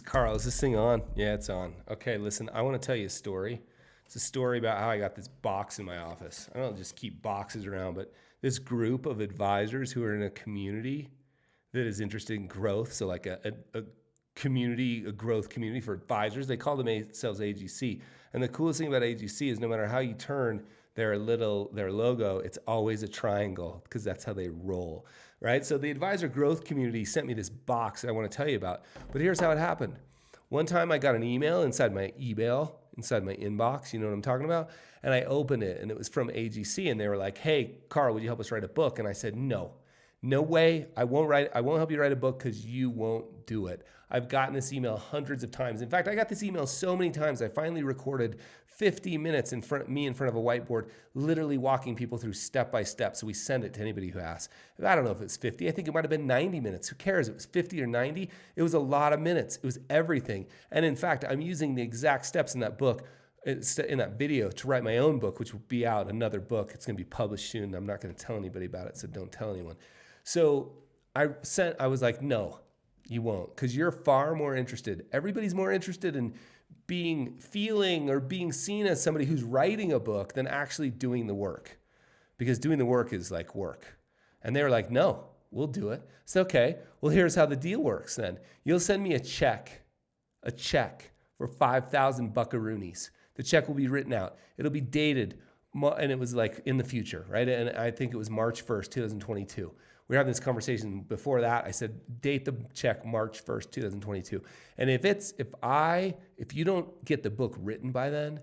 Carl, is this thing on? Yeah, it's on. Okay, listen, I want to tell you a story. It's a story about how I got this box in my office. I don't just keep boxes around, but this group of advisors who are in a community that is interested in growth. So, like a community, a growth community for advisors. They call themselves AGC. And the coolest thing about AGC is no matter how you turn their logo, it's always a triangle because that's how they roll, right? So the advisor growth community sent me this box that I want to tell you about. But here's how it happened. One time I got an email inside my inbox, you know what I'm talking about? And I opened it and it was from AGC and they were like, "Hey, Carl, would you help us write a book?" And I said, no way. I won't help you write a book because you won't do it. I've gotten this email hundreds of times. In fact, I got this email so many times, I finally recorded 50 minutes in front of a whiteboard, literally walking people through step by step. So we send it to anybody who asks. I don't know if it's 50. I think it might have been 90 minutes. Who cares? It was 50 or 90. It was a lot of minutes. It was everything. And in fact, I'm using the exact steps in that book, in that video, to write my own book, which will be out, another book. It's going to be published soon. I'm not going to tell anybody about it, so don't tell anyone. So I was like, no, you won't, because you're far more interested. Everybody's more interested in being seen as somebody who's writing a book than actually doing the work, because doing the work is like work. And they were like, no, we'll do it. It's okay. Well, here's how the deal works then. You'll send me a check for 5,000 buckaroonies. The check will be written out. It'll be dated, and it was like in the future, right? And I think it was March 1st, 2022. We were having this conversation before that. I said, date the check March 1st, 2022. And if you don't get the book written by then,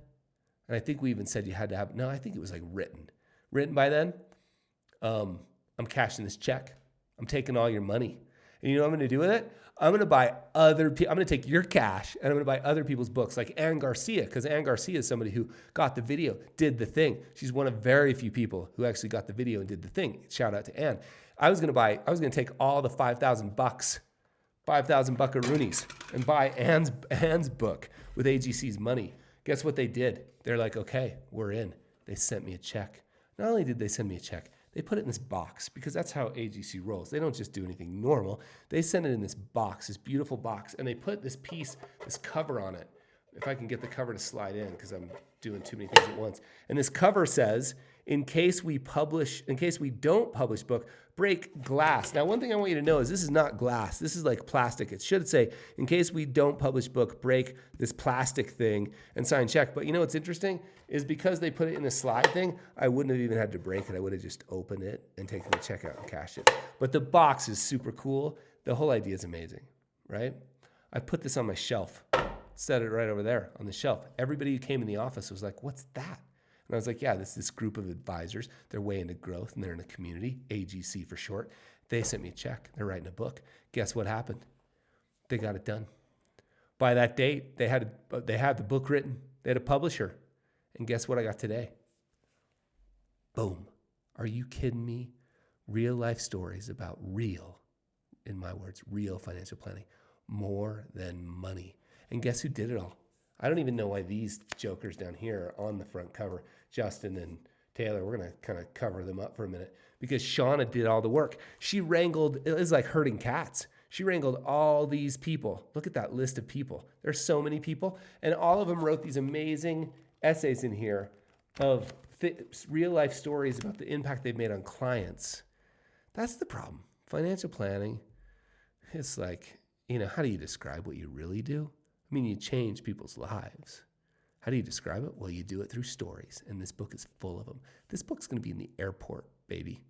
and I think we even said you had to have, no, I think it was like written by then, I'm cashing this check. I'm taking all your money. And you know what I'm going to do with it? I'm going to buy I'm going to take your cash and I'm going to buy other people's books, like Ann Garcia, because Ann Garcia is somebody who got the video, did the thing. She's one of very few people who actually got the video and did the thing. Shout out to Ann. I was going to take all the 5,000 buckaroonies and buy Ann's book with AGC's money. Guess what they did? They're like, okay, we're in. They sent me a check. Not only did they send me a check, they put it in this box, because that's how AGC rolls. They don't just do anything normal. They send it in this box, this beautiful box, and they put this cover on it. If I can get the cover to slide in, because I'm doing too many things at once. And this cover says, in case we don't publish book, break glass. Now, one thing I want you to know is this is not glass. This is like plastic. It should say, in case we don't publish book, break this plastic thing and sign check. But you know what's interesting is because they put it in a slide thing, I wouldn't have even had to break it. I would have just opened it and taken the check out and cashed it. But the box is super cool. The whole idea is amazing, right? I put this on my shelf, set it right over there on the shelf. Everybody who came in the office was like, what's that? And I was like, yeah, this group of advisors. They're way into growth and they're in a community, AGC for short. They sent me a check. They're writing a book. Guess what happened? They got it done. By that date, they had the book written. They had a publisher. And guess what I got today? Boom. Are you kidding me? Real life stories about real, in my words, real financial planning. More than money. And guess who did it all? I don't even know why these jokers down here are on the front cover, Justin and Taylor. We're going to kind of cover them up for a minute, because Shauna did all the work. She wrangled, it was like herding cats. She wrangled all these people. Look at that list of people. There's so many people. And all of them wrote these amazing essays in here of real life stories about the impact they've made on clients. That's the problem. Financial planning, it's like, how do you describe what you really do? I mean, you change people's lives. How do you describe it? Well, you do it through stories, and this book is full of them. This book's going to be in the airport, baby,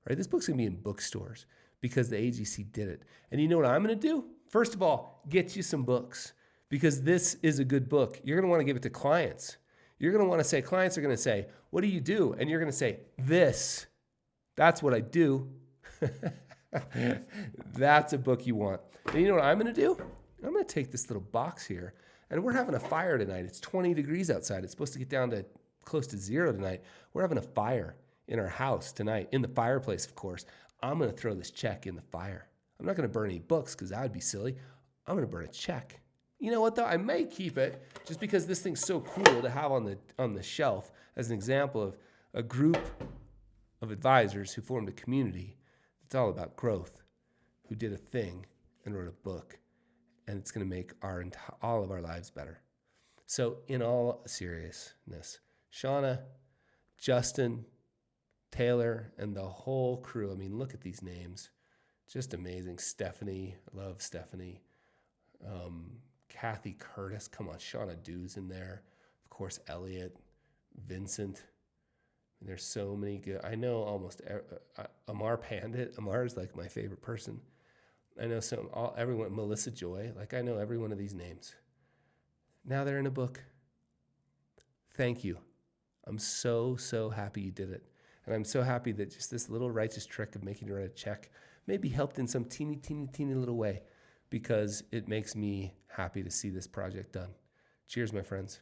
right? This book's going to be in bookstores because the AGC did it. And you know what I'm going to do? First of all, get you some books, because this is a good book. You're going to want to give it to clients. You're going to want to say, clients are going to say, what do you do? And you're going to say, this. That's what I do. That's a book you want. And you know what I'm going to do? I'm going to take this little box here, and we're having a fire tonight. It's 20 degrees outside. It's supposed to get down to close to 0 tonight. We're having a fire in our house tonight, in the fireplace, of course. I'm going to throw this check in the fire. I'm not going to burn any books, because that would be silly. I'm going to burn a check. You know what, though? I may keep it just because this thing's so cool to have on the shelf as an example of a group of advisors who formed a community that's all about growth, who did a thing and wrote a book. and it's going to make all of our lives better. So in all seriousness, Shauna, Justin, Taylor, and the whole crew, I mean, look at these names. Just amazing. Stephanie, I love Stephanie. Kathy Curtis, come on, Shauna Dew's in there. Of course, Elliot, Vincent. And there's so many good. I know almost Amar Pandit. Amar is like my favorite person. I know everyone. Melissa Joy. Like I know every one of these names. Now they're in a book. Thank you. I'm so happy you did it, and I'm so happy that just this little righteous trick of making you write a check maybe helped in some teeny little way, because it makes me happy to see this project done. Cheers, my friends.